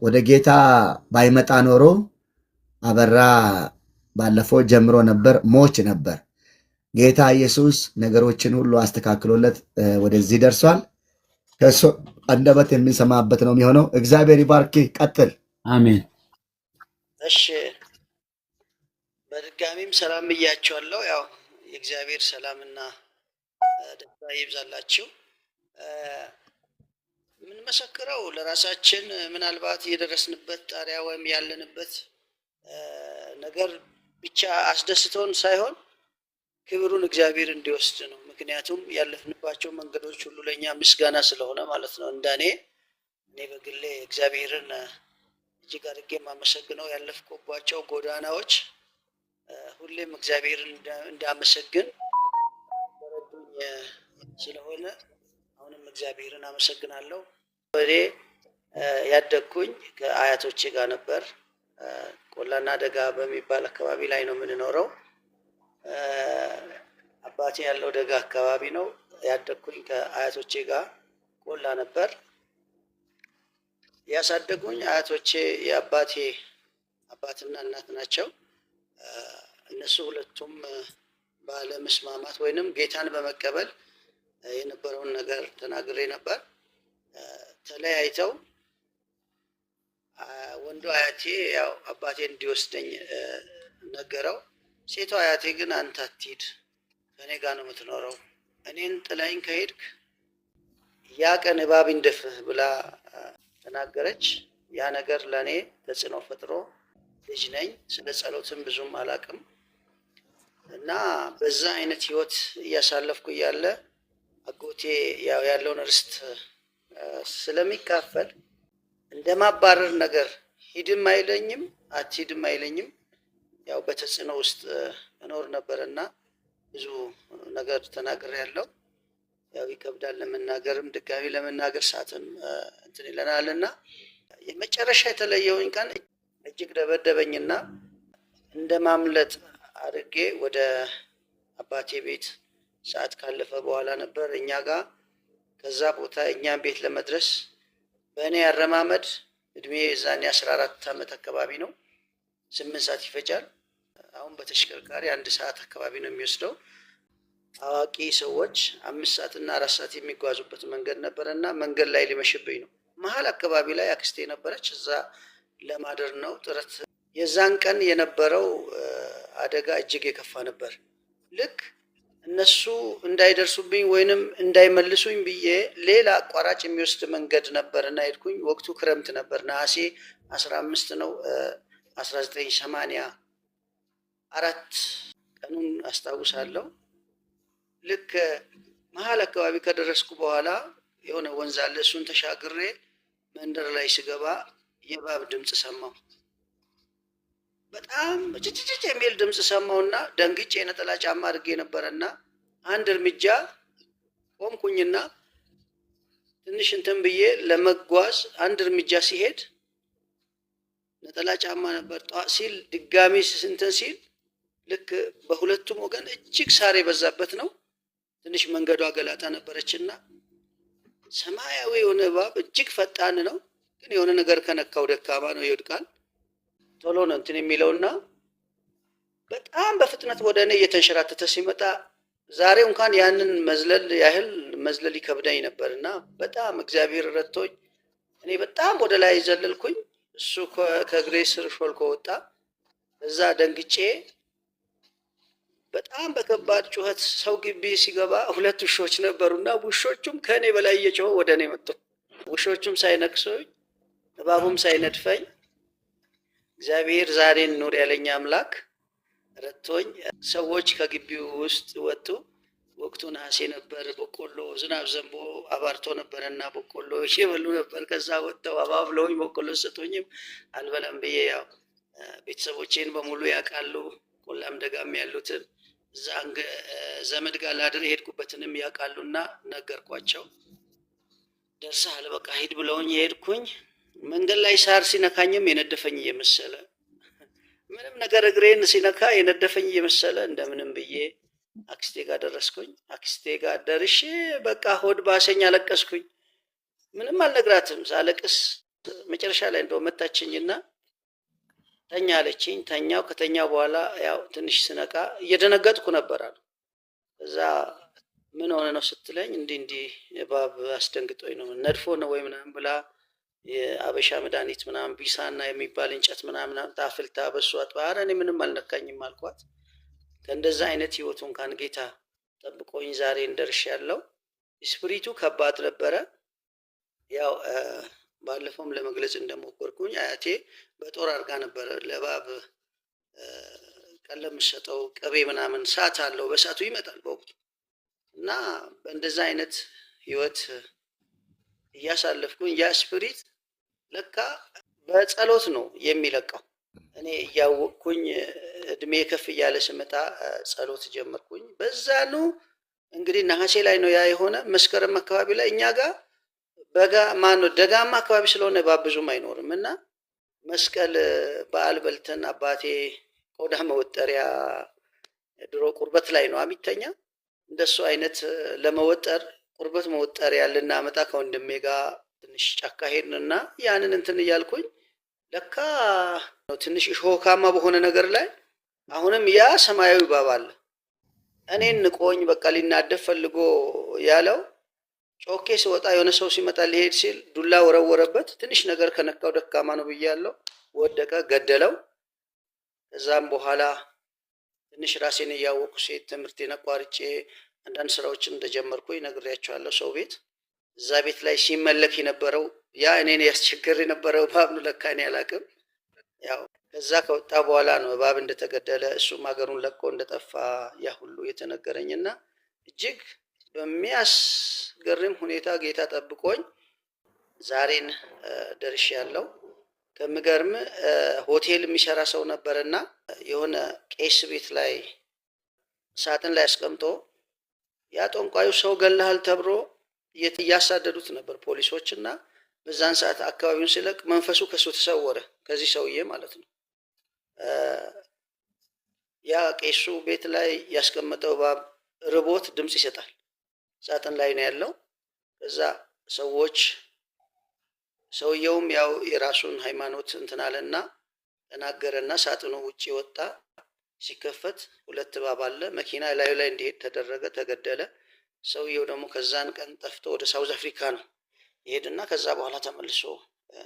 ወደ ጌታ ባይመጣ ኖሮ አበራ ባለፈው ጀምሮ ነበር፣ ሞች ነበር። ጌታ ኢየሱስ ነገሮችን ሁሉ አስተካክሎለት ወደዚህ ደርሷል። ከእሱ አንደበት የምንሰማበት ነው የሚሆነው። እግዚአብሔር ይባርክ። ቀጥል። አሜን። እሺ፣ በድጋሚም ሰላም ብያቸዋለሁ። ያው የእግዚአብሔር ሰላምና ደስታ ይብዛላችሁ። የምንመሰክረው ለራሳችን ምናልባት የደረስንበት ጣሪያ ወይም ያለንበት ነገር ብቻ አስደስቶን ሳይሆን ክብሩን እግዚአብሔር እንዲወስድ ነው። ምክንያቱም ያለፍንባቸው መንገዶች ሁሉ ለእኛ ምስጋና ስለሆነ ማለት ነው። እኔ በግሌ እግዚአብሔርን እጅግ አድርጌ የማመሰግነው ያለፍኩባቸው ጎዳናዎች ሁሌም እግዚአብሔርን እንዳመሰግን በረዱኝ ስለሆነ አሁንም እግዚአብሔርን አመሰግናለሁ። እኔ ያደግኩኝ ከአያቶቼ ጋር ነበር። ቆላና ደጋ በሚባል አካባቢ ላይ ነው የምንኖረው። አባቴ ያለው ደጋ አካባቢ ነው። ያደግኩኝ ከአያቶቼ ጋር ቆላ ነበር። ያሳደጉኝ አያቶቼ የአባቴ አባትና እናት ናቸው። እነሱ ሁለቱም ባለመስማማት ወይንም ጌታን በመቀበል የነበረውን ነገር ተናግሬ ነበር። ተለያይተው ወንዱ አያቴ ያው አባቴ እንዲወስደኝ ነገረው። ሴቷ አያቴ ግን አንተ አትሂድ፣ ከኔ ጋር ነው የምትኖረው፣ እኔን ጥላኝ ከሄድክ ያ ቀን እባብ ይንደፍህ ብላ ተናገረች። ያ ነገር ለእኔ ተጽዕኖ ፈጥሮ ልጅ ነኝ፣ ስለ ጸሎትም ብዙም አላቅም እና በዛ አይነት ህይወት እያሳለፍኩ እያለ አጎቴ ያው ያለውን ርስት ስለሚካፈል እንደማባረር ነገር ሂድም አይለኝም አትሂድም አይለኝም። ያው በተጽዕኖ ውስጥ እኖር ነበርና ብዙ ነገር ተናግሬያለሁ። ያው ይከብዳል ለመናገርም ድጋሚ ለመናገር ሰዓትም እንትን ይለናልና የመጨረሻ የተለየውኝ ቀን እጅግ ደበደበኝና እንደማምለጥ አድርጌ ወደ አባቴ ቤት ሰዓት ካለፈ በኋላ ነበር እኛ ጋር ከዛ ቦታ እኛን ቤት ለመድረስ በእኔ አረማመድ እድሜ የዛኔ 14 ዓመት አካባቢ ነው። 8 ሰዓት ይፈጃል። አሁን በተሽከርካሪ 1 ሰዓት አካባቢ ነው የሚወስደው። አዋቂ ሰዎች 5 ሰዓት እና 4 ሰዓት የሚጓዙበት መንገድ ነበርና መንገድ ላይ ሊመሽብኝ ነው። መሀል አካባቢ ላይ አክስቴ ነበረች፣ እዛ ለማደር ነው ጥረት። የዛን ቀን የነበረው አደጋ እጅግ የከፋ ነበር። ልክ እነሱ እንዳይደርሱብኝ ወይንም እንዳይመልሱኝ ብዬ ሌላ አቋራጭ የሚወስድ መንገድ ነበርና ሄድኩኝ። ወቅቱ ክረምት ነበር፣ ነሐሴ 15 ነው 1984 ቀኑን አስታውሳለሁ። ልክ መሀል አካባቢ ከደረስኩ በኋላ የሆነ ወንዝ አለ። እሱን ተሻግሬ መንደር ላይ ስገባ የእባብ ድምፅ ሰማሁ። በጣም ጭጭጭ የሚል ድምፅ ሰማሁና ደንግጬ ነጠላ ጫማ አድርጌ ነበረና አንድ እርምጃ ቆምኩኝና ትንሽ እንትን ብዬ ለመጓዝ አንድ እርምጃ ሲሄድ ነጠላ ጫማ ነበር ጧ ሲል ድጋሚ እንትን ሲል ልክ በሁለቱም ወገን እጅግ ሳር የበዛበት ነው። ትንሽ መንገዷ ገላጣ ነበረችና ሰማያዊ የሆነ እባብ እጅግ ፈጣን ነው፣ ግን የሆነ ነገር ከነካው ደካማ ነው፣ ይወድቃል። ቶሎ ነው እንትን የሚለውና በጣም በፍጥነት ወደ እኔ እየተንሸራተተ ሲመጣ ዛሬ እንኳን ያንን መዝለል ያህል መዝለል ይከብደኝ ነበርና በጣም እግዚአብሔር ረድቶኝ እኔ በጣም ወደ ላይ ዘለልኩኝ። እሱ ከእግሬ ስር ሾልኮ ወጣ። እዛ ደንግጬ በጣም በከባድ ጩኸት ሰው ግቢ ሲገባ 2 ውሾች ነበሩና ውሾቹም ከእኔ በላይ እየጮሁ ወደ እኔ መጡ። ውሾቹም ሳይነክሱኝ እባቡም ሳይነድፈኝ እግዚአብሔር ዛሬን ኑር ያለኝ አምላክ ረድቶኝ ሰዎች ከግቢው ውስጥ ወጡ። ወቅቱ ነሐሴ ነበር። በቆሎ ዝናብ ዘንቦ አባርቶ ነበርና በቆሎ እየበሉ ነበር። ከዛ ወጥተው አባብለውኝ በቆሎ ሰጡኝም አልበላም ብዬ ያው ቤተሰቦቼን በሙሉ ያውቃሉ። ቆላም ደጋም ያሉትን እዛ ዘመድ ጋር ላድር የሄድኩበትንም ያውቃሉና ነገርኳቸው። ደርሰሃል በቃ ሂድ ብለውኝ የሄድኩኝ መንገድ ላይ ሳር ሲነካኝም የነደፈኝ እየመሰለ ምንም ነገር እግሬን ሲነካ የነደፈኝ እየመሰለ እንደምንም ብዬ አክስቴ ጋር ደረስኩኝ። አክስቴ ጋር ደርሼ በቃ ሆድ ባሰኝ፣ አለቀስኩኝ። ምንም አልነግራትም። ሳለቅስ መጨረሻ ላይ እንደው መታችኝና ተኛ አለችኝ። ተኛው። ከተኛው በኋላ ያው ትንሽ ስነቃ እየደነገጥኩ ነበር አሉ። እዛ ምን ሆነ ነው ስትለኝ እንዲህ እባብ አስደንግጦኝ ነው ነድፎ ነው ወይ ምናምን ብላ የአበሻ መድኃኒት ምናምን ቢሳና የሚባል እንጨት ምናምን ታፍልታ በሱ አጥባ። ኧረ እኔ ምንም አልነካኝም አልኳት። ከእንደዛ አይነት ህይወቱ እንኳን ጌታ ጠብቆኝ ዛሬ እንደርሻለሁ። ስፕሪቱ ከባድ ነበረ። ያው ባለፈውም ለመግለጽ እንደሞከርኩኝ አያቴ በጦር አድርጋ ነበረ ለእባብ ቀለም የምትሰጠው ቅቤ ምናምን ሰዓት አለው፣ በሰዓቱ ይመጣል በወቅቱ እና በእንደዛ አይነት ህይወት እያሳለፍኩኝ ያ ስፕሪት ለካ በጸሎት ነው የሚለቀው። እኔ እያወቅኩኝ እድሜ ከፍ እያለ ስመጣ ጸሎት ጀመርኩኝ። በዛኑ እንግዲህ ነሐሴ ላይ ነው ያ የሆነ። መስከረም አካባቢ ላይ እኛ ጋር በጋ ማነው ደጋማ አካባቢ ስለሆነ እባብ ብዙም አይኖርም እና መስቀል በዓል በልተን አባቴ ቆዳ መወጠሪያ ድሮ ቁርበት ላይ ነው የሚተኛ። እንደሱ አይነት ለመወጠር ቁርበት መወጠሪያ ልናመጣ ከወንድሜ ጋር ትንሽ ጫካ ሄድንና ያንን እንትን እያልኩኝ ለካ ትንሽ እሾካማ በሆነ ነገር ላይ አሁንም ያ ሰማያዊ እባብ አለ። እኔን ንቆኝ በቃ ሊናደፍ ፈልጎ ያለው ጮኬ ስወጣ የሆነ ሰው ሲመጣ ሊሄድ ሲል ዱላ ወረወረበት። ትንሽ ነገር ከነካው ደካማ ነው ብያለሁ፣ ወደቀ፣ ገደለው። ከዛም በኋላ ትንሽ ራሴን እያወቅኩ ሴት ትምህርቴን አቋርጬ አንዳንድ ስራዎችን እንደጀመርኩኝ ነግሬያቸዋለሁ። ሰው ቤት እዛ ቤት ላይ ሲመለክ የነበረው ያ እኔን ያስቸግር የነበረው እባብ ነው። ለካ እኔ አላቅም። ያው ከዛ ከወጣ በኋላ ነው እባብ እንደተገደለ እሱም ሀገሩን ለቆ እንደጠፋ ያ ሁሉ የተነገረኝና እጅግ በሚያስገርም ሁኔታ ጌታ ጠብቆኝ ዛሬን ደርሻለሁ። ከምገርም ሆቴል የሚሰራ ሰው ነበርና የሆነ ቄስ ቤት ላይ ሳጥን ላይ አስቀምጦ ያ ጠንቋዩ ሰው ገለሃል ተብሎ እያሳደዱት ነበር ፖሊሶች። እና በዛን ሰዓት አካባቢውን ሲለቅ መንፈሱ ከሱ ተሰወረ፣ ከዚህ ሰውዬ ማለት ነው። ያ ቄሱ ቤት ላይ ያስቀመጠው እባብ ርቦት ድምፅ ይሰጣል። ሳጥን ላይ ነው ያለው። ከዛ ሰውየውም ያው የራሱን ሃይማኖት እንትን አለና ተናገረና ሳጥኑ ውጭ ወጣ። ሲከፈት 2 እባብ አለ። መኪና ላዩ ላይ እንዲሄድ ተደረገ፣ ተገደለ። ሰውየው ደግሞ ከዛን ቀን ጠፍቶ ወደ ሳውዝ አፍሪካ ነው ይሄድና ከዛ በኋላ ተመልሶ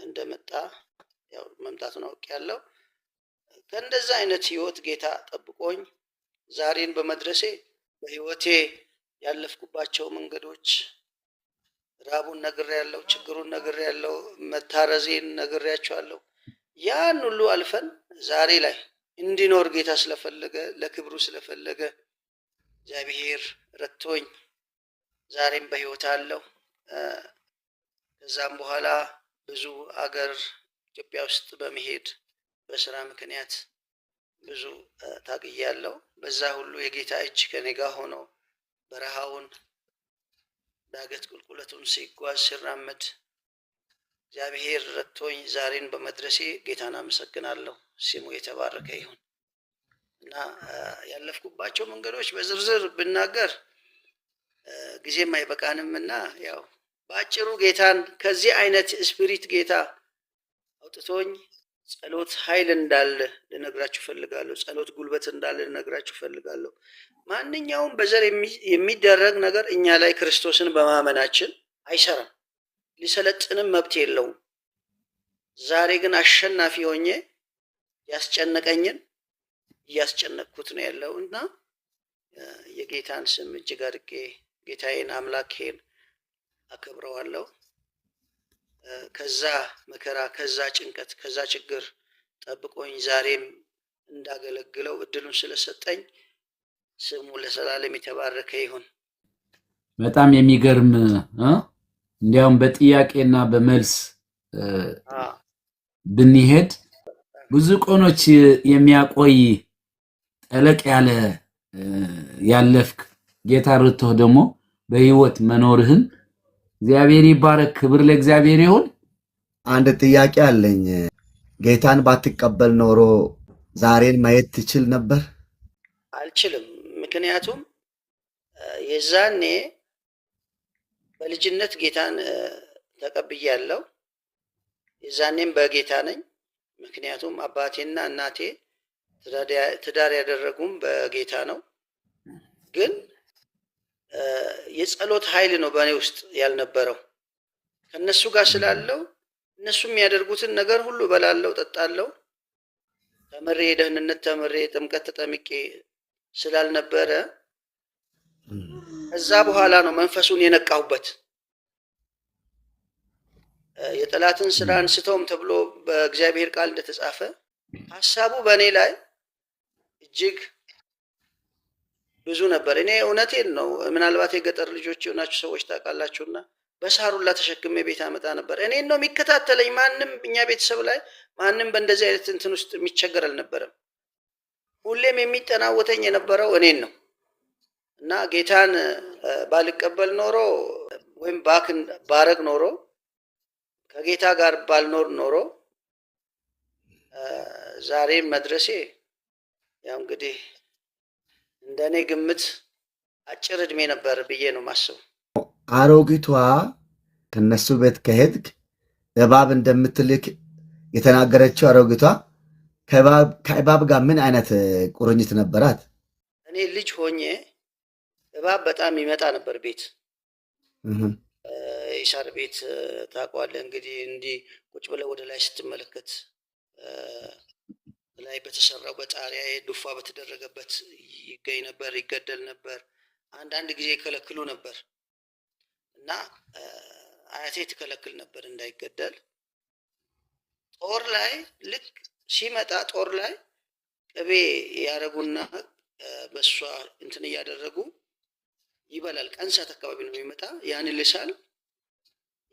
እንደመጣ ያው መምጣቱን አውቄያለሁ። ከእንደዛ አይነት ህይወት ጌታ ጠብቆኝ ዛሬን በመድረሴ በህይወቴ ያለፍኩባቸው መንገዶች ራቡን ነግሬያለሁ፣ ችግሩን ነግሬያለሁ፣ መታረዜን ነግሬያቸዋለሁ። ያን ሁሉ አልፈን ዛሬ ላይ እንዲኖር ጌታ ስለፈለገ ለክብሩ ስለፈለገ እግዚአብሔር ረድቶኝ ዛሬም በህይወት አለሁ። ከዛም በኋላ ብዙ አገር ኢትዮጵያ ውስጥ በመሄድ በስራ ምክንያት ብዙ ታግያለሁ። በዛ ሁሉ የጌታ እጅ ከኔ ጋር ሆኖ በረሃውን ዳገት ቁልቁለቱን ሲጓዝ ሲራመድ እግዚአብሔር ረድቶኝ ዛሬን በመድረሴ ጌታን አመሰግናለሁ። ስሙ የተባረከ ይሁን። እና ያለፍኩባቸው መንገዶች በዝርዝር ብናገር ጊዜም አይበቃንም እና ያው በአጭሩ ጌታን ከዚህ አይነት ስፒሪት ጌታ አውጥቶኝ ጸሎት ኃይል እንዳለ ልነግራችሁ ፈልጋለሁ። ጸሎት ጉልበት እንዳለ ልነግራችሁ ፈልጋለሁ። ማንኛውም በዘር የሚደረግ ነገር እኛ ላይ ክርስቶስን በማመናችን አይሰራም፣ ሊሰለጥንም መብት የለውም። ዛሬ ግን አሸናፊ ሆኜ ያስጨነቀኝን እያስጨነቅኩት ነው ያለው እና የጌታን ስም እጅግ አድርጌ ጌታዬን አምላኬን አከብረዋለሁ። ከዛ መከራ፣ ከዛ ጭንቀት፣ ከዛ ችግር ጠብቆኝ ዛሬም እንዳገለግለው እድሉን ስለሰጠኝ ስሙ ለዘላለም የተባረከ ይሁን። በጣም የሚገርም እንዲያውም በጥያቄና በመልስ ብንሄድ ብዙ ቀኖች የሚያቆይ ጠለቅ ያለ ያለፍክ ጌታ ርቶህ ደግሞ በህይወት መኖርህን እግዚአብሔር ይባረክ። ክብር ለእግዚአብሔር ይሁን። አንድ ጥያቄ አለኝ። ጌታን ባትቀበል ኖሮ ዛሬን ማየት ትችል ነበር? አልችልም። ምክንያቱም የዛኔ በልጅነት ጌታን ተቀብያለሁ። የዛኔም በጌታ ነኝ። ምክንያቱም አባቴና እናቴ ትዳር ያደረጉም በጌታ ነው። ግን የጸሎት ኃይል ነው በእኔ ውስጥ ያልነበረው። ከነሱ ጋር ስላለው እነሱ የሚያደርጉትን ነገር ሁሉ በላለው ጠጣለው። ተምሬ ደህንነት ተምሬ ጥምቀት ተጠምቄ ስላልነበረ ከዛ በኋላ ነው መንፈሱን የነቃሁበት። የጠላትን ስራ አንስተውም ተብሎ በእግዚአብሔር ቃል እንደተጻፈ ሐሳቡ በእኔ ላይ እጅግ ብዙ ነበር። እኔ እውነቴን ነው። ምናልባት የገጠር ልጆች የሆናችሁ ሰዎች ታውቃላችሁና በሳሩላ ተሸክሜ ቤት አመጣ ነበር። እኔን ነው የሚከታተለኝ። ማንም እኛ ቤተሰብ ላይ ማንም በእንደዚህ አይነት እንትን ውስጥ የሚቸገር አልነበረም። ሁሌም የሚጠናወተኝ የነበረው እኔን ነው እና ጌታን ባልቀበል ኖሮ ወይም ባረግ ኖሮ ከጌታ ጋር ባልኖር ኖሮ ዛሬ መድረሴ ያው እንግዲህ እንደኔ ግምት አጭር እድሜ ነበር ብዬ ነው ማስበው። አሮጊቷ ከነሱ ቤት ከሄድክ እባብ እንደምትልክ የተናገረችው አሮጊቷ ከእባብ ጋር ምን አይነት ቁርኝት ነበራት? እኔ ልጅ ሆኜ እባብ በጣም ይመጣ ነበር ቤት። የሳር ቤት ታውቀዋለህ እንግዲህ፣ እንዲህ ቁጭ ብለህ ወደ ላይ ስትመለከት ላይ በተሰራው በጣሪያ ዱፋ በተደረገበት ይገኝ ነበር፣ ይገደል ነበር። አንዳንድ ጊዜ ይከለክሉ ነበር እና አያቴ ትከለክል ነበር እንዳይገደል። ጦር ላይ ልክ ሲመጣ ጦር ላይ ቅቤ ያደረጉና በሷ እንትን እያደረጉ ይበላል። ቀን ሰዓት አካባቢ ነው የሚመጣ። ያን ልሳል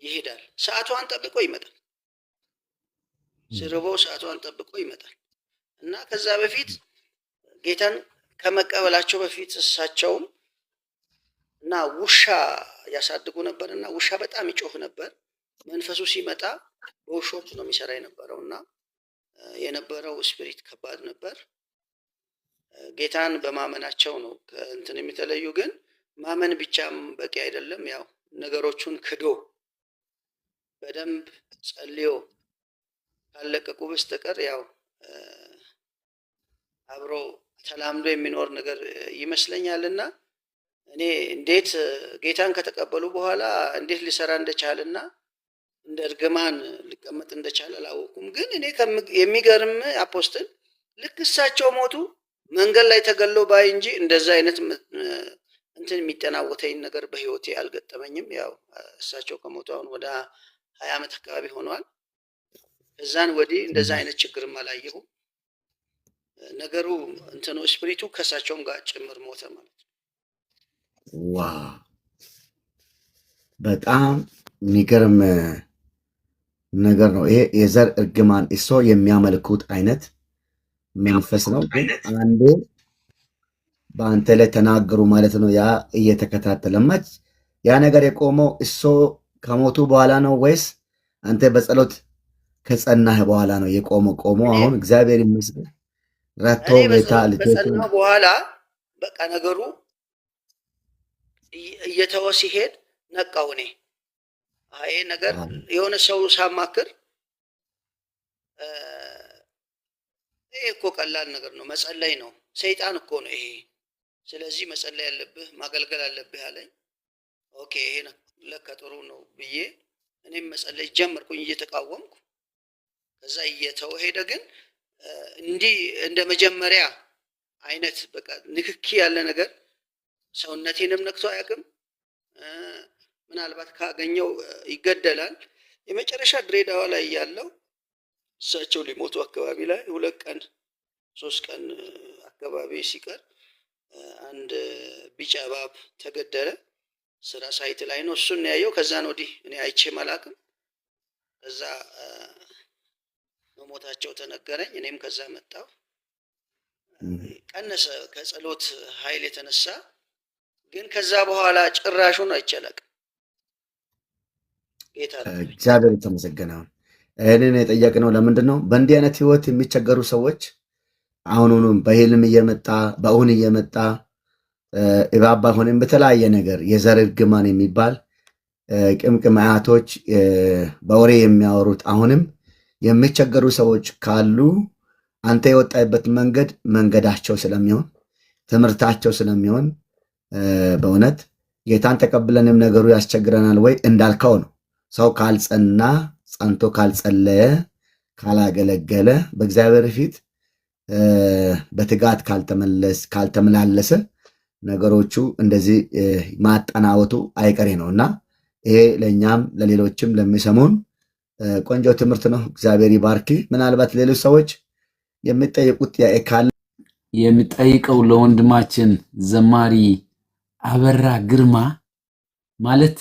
ይሄዳል። ሰዓቷን ጠብቆ ይመጣል። ስርቦ ሰዓቷን ጠብቆ ይመጣል እና ከዛ በፊት ጌታን ከመቀበላቸው በፊት እሳቸውም እና ውሻ ያሳድጉ ነበር እና ውሻ በጣም ይጮህ ነበር። መንፈሱ ሲመጣ በውሾች ነው የሚሰራ የነበረው እና የነበረው ስፒሪት ከባድ ነበር። ጌታን በማመናቸው ነው እንትን የሚተለዩ። ግን ማመን ብቻም በቂ አይደለም። ያው ነገሮቹን ክዶ በደንብ ጸልዮ ካለቀቁ በስተቀር ያው አብሮ ተላምዶ የሚኖር ነገር ይመስለኛልና እኔ እንዴት ጌታን ከተቀበሉ በኋላ እንዴት ሊሰራ እንደቻለና እንደ እርግማን ሊቀመጥ እንደቻለ አላወኩም። ግን እኔ የሚገርም አፖስትል ልክ እሳቸው ሞቱ መንገድ ላይ ተገለው ባይ እንጂ እንደዛ አይነት እንትን የሚጠናወተኝ ነገር በህይወቴ አልገጠመኝም። ያው እሳቸው ከሞቱ አሁን ወደ 20 ዓመት አካባቢ ሆነዋል። እዛን ወዲህ እንደዛ አይነት ችግርም አላየሁም። ነገሩ እንትኑ ስፒሪቱ ከእሳቸውም ጋር ጭምር ሞተ ማለት ነው። ዋው በጣም የሚገርም ነገር ነው ይሄ። የዘር እርግማን እሶ የሚያመልኩት አይነት መንፈስ ነው። ግን አንዴ በአንተ ላይ ተናገሩ ማለት ነው። ያ እየተከታተለማች ያ ነገር የቆመው እሶ ከሞቱ በኋላ ነው ወይስ አንተ በጸሎት ከጸናህ በኋላ ነው የቆመው? ቆሞ አሁን እግዚአብሔር ይመስገን ረቶ ጌታ ከጸናሁ በኋላ በቃ ነገሩ እየተወ ሲሄድ ነቃው። እኔ ይሄ ነገር የሆነ ሰው ሳማክር ይሄ እኮ ቀላል ነገር ነው፣ መጸለይ ነው፣ ሰይጣን እኮ ነው ይሄ፣ ስለዚህ መጸለይ ያለብህ ማገልገል አለብህ አለኝ። ኦኬ ይሄ ለካ ጥሩ ነው ብዬ እኔም መጸለይ ጀመርኩኝ እየተቃወምኩ። ከዛ እየተወ ሄደ። ግን እንዲህ እንደ መጀመሪያ አይነት በቃ ንክኪ ያለ ነገር ሰውነቴንም ነክቶ አያውቅም። ምናልባት ካገኘው ይገደላል። የመጨረሻ ድሬዳዋ ላይ ያለው እሳቸው ሊሞቱ አካባቢ ላይ 2 ቀን 3 ቀን አካባቢ ሲቀር አንድ ቢጫ እባብ ተገደለ። ስራ ሳይት ላይ ነው፣ እሱን ያየው። ከዛን ወዲህ እኔ አይቼም አላውቅም። ከዛ መሞታቸው ተነገረኝ። እኔም ከዛ መጣሁ። ቀነሰ ከጸሎት ኃይል የተነሳ። ግን ከዛ በኋላ ጭራሹን አይቻላቅም። ጌታ እግዚአብሔር የተመሰገነ ይሁን። ይህንን የጠየቅነው ለምንድን ነው? በእንዲህ አይነት ህይወት የሚቸገሩ ሰዎች አሁኑንም በህልም እየመጣ በእውን እየመጣ እባብ ባይሆንም በተለያየ ነገር የዘር እርግማን የሚባል ቅምቅም አያቶች በወሬ የሚያወሩት አሁንም የሚቸገሩ ሰዎች ካሉ አንተ የወጣበት መንገድ መንገዳቸው ስለሚሆን ትምህርታቸው ስለሚሆን በእውነት ጌታን ተቀብለንም ነገሩ ያስቸግረናል ወይ እንዳልከው ነው። ሰው ካልጸና ጸንቶ ካልጸለየ ካላገለገለ በእግዚአብሔር ፊት በትጋት ካልተመላለሰ ነገሮቹ እንደዚህ ማጠናወቱ አይቀሬ ነውና ይሄ ለእኛም ለሌሎችም ለሚሰሙን ቆንጆ ትምህርት ነው። እግዚአብሔር ይባርክ። ምናልባት ሌሎች ሰዎች የሚጠይቁት ጥያቄ ካለ የሚጠይቀው ለወንድማችን ዘማሪ አበራ ግርማ ማለት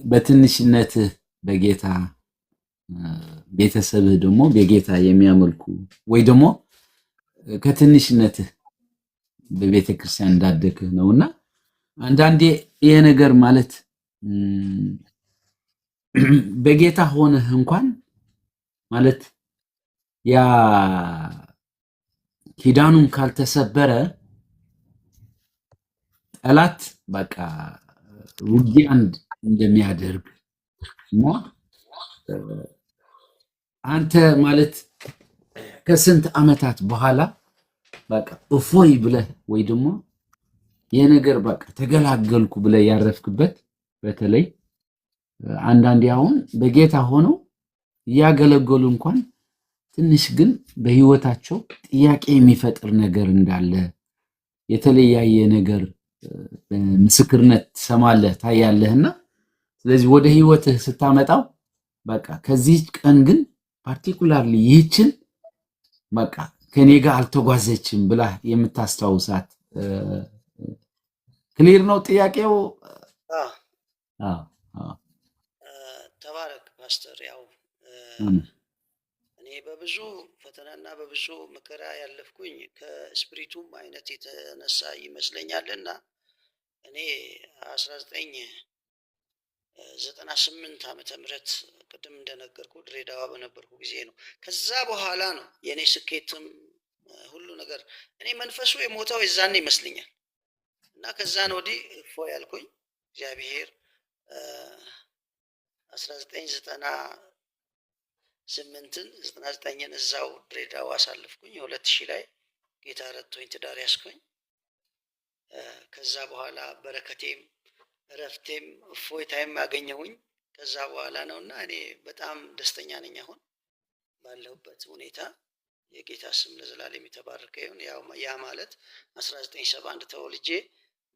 በትንሽነትህ በጌታ ቤተሰብህ ደግሞ በጌታ የሚያመልኩ ወይ ደግሞ ከትንሽነትህ በቤተ ክርስቲያን እንዳደግህ ነውና አንዳንዴ ይሄ ነገር ማለት በጌታ ሆነህ እንኳን ማለት ያ ኪዳኑን ካልተሰበረ ጠላት በቃ ውጊያ እንደሚያደርግ እና አንተ ማለት ከስንት ዓመታት በኋላ በቃ እፎይ ብለህ ወይ ደግሞ የነገር በቃ ተገላገልኩ ብለህ ያረፍክበት በተለይ አንዳንዴ አሁን በጌታ ሆነው ያገለገሉ እንኳን ትንሽ ግን በህይወታቸው ጥያቄ የሚፈጥር ነገር እንዳለ የተለያየ ነገር ምስክርነት ትሰማለህ ታያለህና ስለዚህ ወደ ህይወትህ ስታመጣው በቃ ከዚህ ቀን ግን ፓርቲኩላርሊ ይህችን በቃ ከኔ ጋር አልተጓዘችም ብላ የምታስታውሳት ክሊር ነው ጥያቄው? ተባረክ ፓስተር። ያው እኔ በብዙ ፈተናና በብዙ መከራ ያለፍኩኝ ከስፕሪቱም አይነት የተነሳ ይመስለኛልና እኔ 1998 ዓመተ ምህረት ቅድም እንደነገርኩ ድሬዳዋ በነበርኩ ጊዜ ነው። ከዛ በኋላ ነው የኔ ስኬትም ሁሉ ነገር እኔ መንፈሱ የሞተው የዛኔ ይመስለኛል እና ከዛን ወዲህ እፎይ ያልኩኝ እግዚአብሔር 1998ን እዛው ድሬዳዋ አሳልፍኩኝ። 2000 ላይ ጌታ ረድቶኝ ትዳር ያስኩኝ። ከዛ በኋላ በረከቴም እረፍቴም እፎይታይም ያገኘሁኝ ከዛ በኋላ ነውና እኔ በጣም ደስተኛ ነኝ አሁን ባለሁበት ሁኔታ። የጌታ ስም ለዘላለም የተባረከ ይሁን። ያ ማለት 1971 ተወልጄ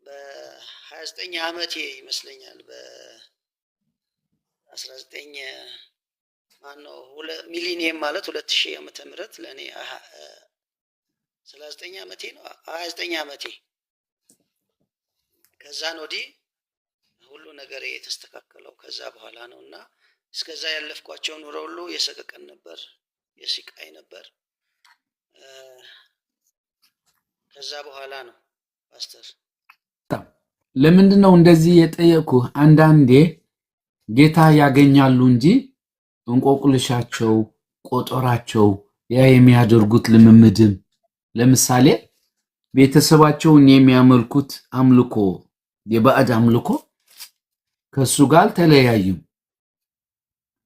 በ29 ዓመቴ ይመስለኛል በ19 ሚሊኒየም ማለት 2000 ዓመተ ምህረት ለኔ 39 ዓመቴ ነው 29 ዓመቴ። ከዛን ወዲህ ሁሉ ነገር የተስተካከለው ከዛ በኋላ ነውና እስከዛ ያለፍኳቸው ኑሮ ሁሉ የሰቀቀን ነበር፣ የስቃይ ነበር። ከዛ በኋላ ነው ፓስተር። ለምንድነው እንደዚህ የጠየቁህ? አንዳንዴ ጌታ ያገኛሉ እንጂ እንቆቅልሻቸው ቆጦራቸው ያ የሚያደርጉት ልምምድም ለምሳሌ ቤተሰባቸውን የሚያመልኩት አምልኮ የባዕድ አምልኮ ከሱ ጋር ተለያዩም።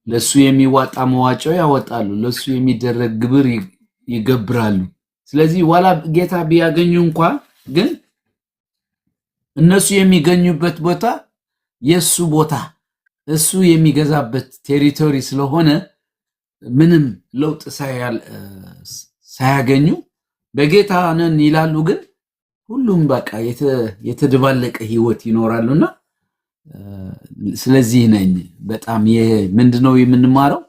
ለሱ የሚዋጣ መዋጮ ያወጣሉ፣ ለሱ የሚደረግ ግብር ይገብራሉ። ስለዚህ ዋላ ጌታ ቢያገኙ እንኳን ግን እነሱ የሚገኙበት ቦታ የሱ ቦታ እሱ የሚገዛበት ቴሪቶሪ ስለሆነ ምንም ለውጥ ሳያገኙ በጌታ ነን ይላሉ። ግን ሁሉም በቃ የተደባለቀ ህይወት ይኖራሉና ስለዚህ ነኝ በጣም ምንድነው የምንማረው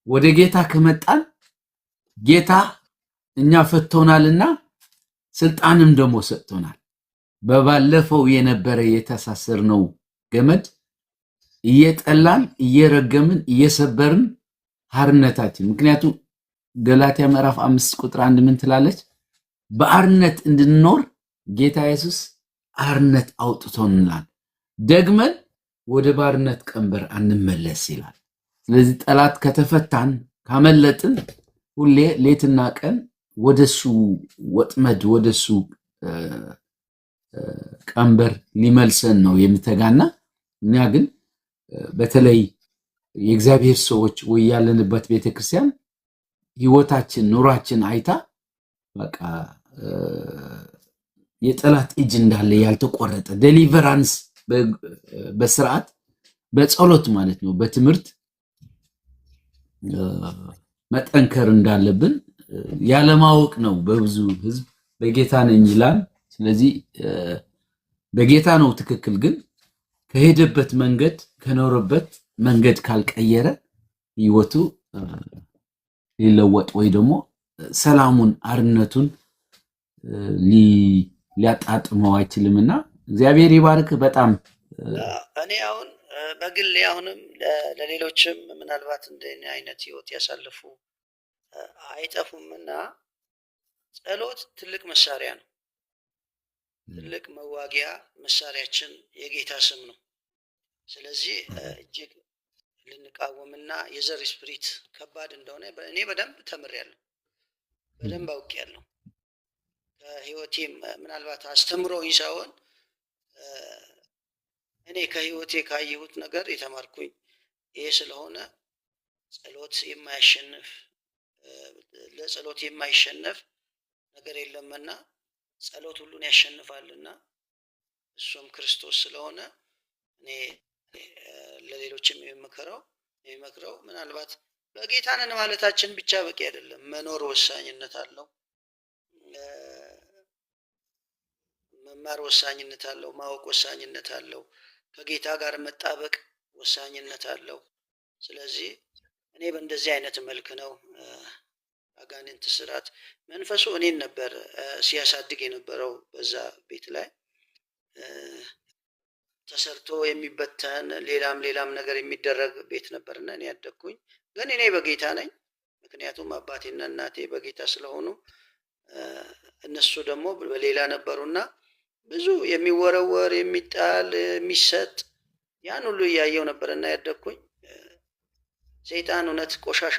ወደ ጌታ ከመጣን ጌታ እኛ ፈቶናልና ስልጣንም ደግሞ ሰጥቶናል። በባለፈው የነበረ የተሳሰርነው ገመድ እየጠላን እየረገምን እየሰበርን ሐርነታችን ምክንያቱም ገላትያ ምዕራፍ 5 ቁጥር 1 ምን ትላለች? በአርነት እንድንኖር ጌታ ኢየሱስ አርነት አውጥቶናል፣ ደግመን ወደ ባርነት ቀንበር አንመለስ ይላል። ስለዚህ ጠላት ከተፈታን ካመለጥን ሁሌ ሌትና ቀን ወደሱ ወጥመድ ወደሱ ቀንበር ሊመልሰን ነው የምተጋና እኛ ግን በተለይ የእግዚአብሔር ሰዎች ወይ ያለንበት ቤተክርስቲያን ህይወታችን ኑሯችን አይታ በቃ የጠላት እጅ እንዳለ ያልተቆረጠ ዴሊቨራንስ በስርዓት በጸሎት ማለት ነው በትምህርት መጠንከር እንዳለብን ያለማወቅ ነው። በብዙ ህዝብ በጌታ ነኝ ይላል። ስለዚህ በጌታ ነው ትክክል፣ ግን ከሄደበት መንገድ ከኖረበት መንገድ ካልቀየረ ህይወቱ ሊለወጥ ወይ ደግሞ ሰላሙን አርነቱን ሊያጣጥመው አይችልምና እግዚአብሔር ይባርክ። በጣም እኔ አሁን በግሌ አሁንም ለሌሎችም ምናልባት እንደኔ አይነት ህይወት ያሳልፉ አይጠፉምና ጸሎት ትልቅ መሳሪያ ነው። ትልቅ መዋጊያ መሳሪያችን የጌታ ስም ነው። ስለዚህ እጅግ ልንቃወምና የዘር ስፒሪት ከባድ እንደሆነ እኔ በደንብ ተምሬያለሁ፣ በደንብ አውቄያለሁ። ከህይወቴም ምናልባት አስተምሮኝ ሳይሆን እኔ ከህይወቴ ካየሁት ነገር የተማርኩኝ ይሄ ስለሆነ ጸሎት የማያሸንፍ ለጸሎት የማይሸነፍ ነገር የለምና ጸሎት ሁሉን ያሸንፋልና እሱም ክርስቶስ ስለሆነ እኔ ለሌሎችም የሚመክረው ምናልባት በጌታ ነን ማለታችን ብቻ በቂ አይደለም። መኖር ወሳኝነት አለው። መማር ወሳኝነት አለው። ማወቅ ወሳኝነት አለው። ከጌታ ጋር መጣበቅ ወሳኝነት አለው። ስለዚህ እኔ በእንደዚህ አይነት መልክ ነው አጋንንት ስራት መንፈሱ እኔን ነበር ሲያሳድግ የነበረው። በዛ ቤት ላይ ተሰርቶ የሚበተን ሌላም ነገር የሚደረግ ቤት ነበርና እኔ ያደግኩኝ። ግን እኔ በጌታ ነኝ፣ ምክንያቱም አባቴና እናቴ በጌታ ስለሆኑ እነሱ ደግሞ በሌላ ነበሩና ብዙ የሚወረወር የሚጣል የሚሰጥ ያን ሁሉ እያየው ነበርና ያደግኩኝ። ሰይጣን እውነት ቆሻሻ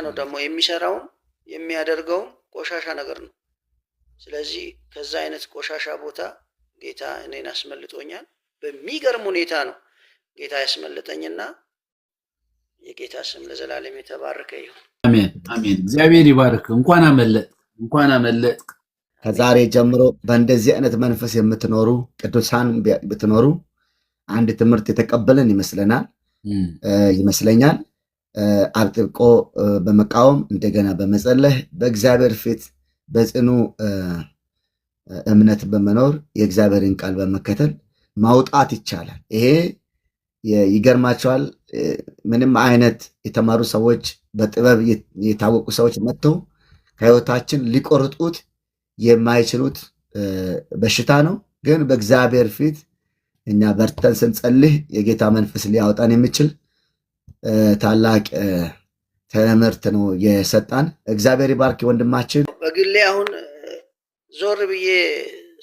ነው ደግሞ የሚሰራውም የሚያደርገውም ቆሻሻ ነገር ነው። ስለዚህ ከዛ አይነት ቆሻሻ ቦታ ጌታ እኔን አስመልጦኛል። በሚገርም ሁኔታ ነው ጌታ ያስመልጠኝና የጌታ ስም ለዘላለም የተባረከ ይሁን። አሜን አሜን። እግዚአብሔር ይባርክ። እንኳን አመለጥ። ከዛሬ ጀምሮ በእንደዚህ አይነት መንፈስ የምትኖሩ ቅዱሳን ብትኖሩ አንድ ትምህርት የተቀበልን ይመስለኛል። አጥብቆ በመቃወም እንደገና በመጸለይ በእግዚአብሔር ፊት በጽኑ እምነት በመኖር የእግዚአብሔርን ቃል በመከተል ማውጣት ይቻላል። ይሄ ይገርማቸዋል። ምንም አይነት የተማሩ ሰዎች በጥበብ የታወቁ ሰዎች መጥተው ከህይወታችን ሊቆርጡት የማይችሉት በሽታ ነው። ግን በእግዚአብሔር ፊት እኛ በርተን ስንጸልይ የጌታ መንፈስ ሊያወጣን የሚችል ታላቅ ትምህርት ነው የሰጣን። እግዚአብሔር ይባርክ ወንድማችን። በግሌ አሁን ዞር ብዬ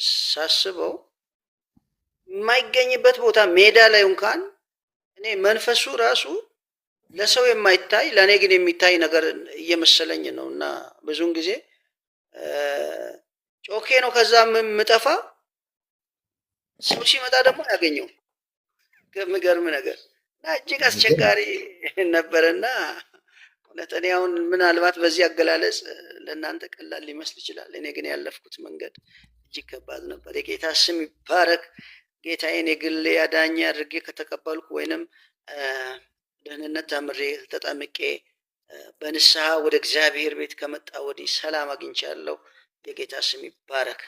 ሳስበው የማይገኝበት ቦታ ሜዳ ላይ እንኳን እኔ መንፈሱ ራሱ ለሰው የማይታይ ለእኔ ግን የሚታይ ነገር እየመሰለኝ ነው። እና ብዙውን ጊዜ ጮኬ ነው ከዛ የምጠፋ ሰው ሲመጣ ደግሞ ያገኘው ከሚገርም ነገር እና እጅግ አስቸጋሪ ነበረና እውነት እኔ አሁን ምናልባት በዚህ አገላለጽ ለእናንተ ቀላል ሊመስል ይችላል። እኔ ግን ያለፍኩት መንገድ እጅግ ከባድ ነበር። የጌታ ስም ይባረክ። ጌታዬን የግሌ አዳኝ አድርጌ ከተቀበልኩ ወይንም ደህንነት ተምሬ ተጠምቄ በንስሐ ወደ እግዚአብሔር ቤት ከመጣ ወዲህ ሰላም አግኝቻለሁ። የጌታ ስም ይባረክ።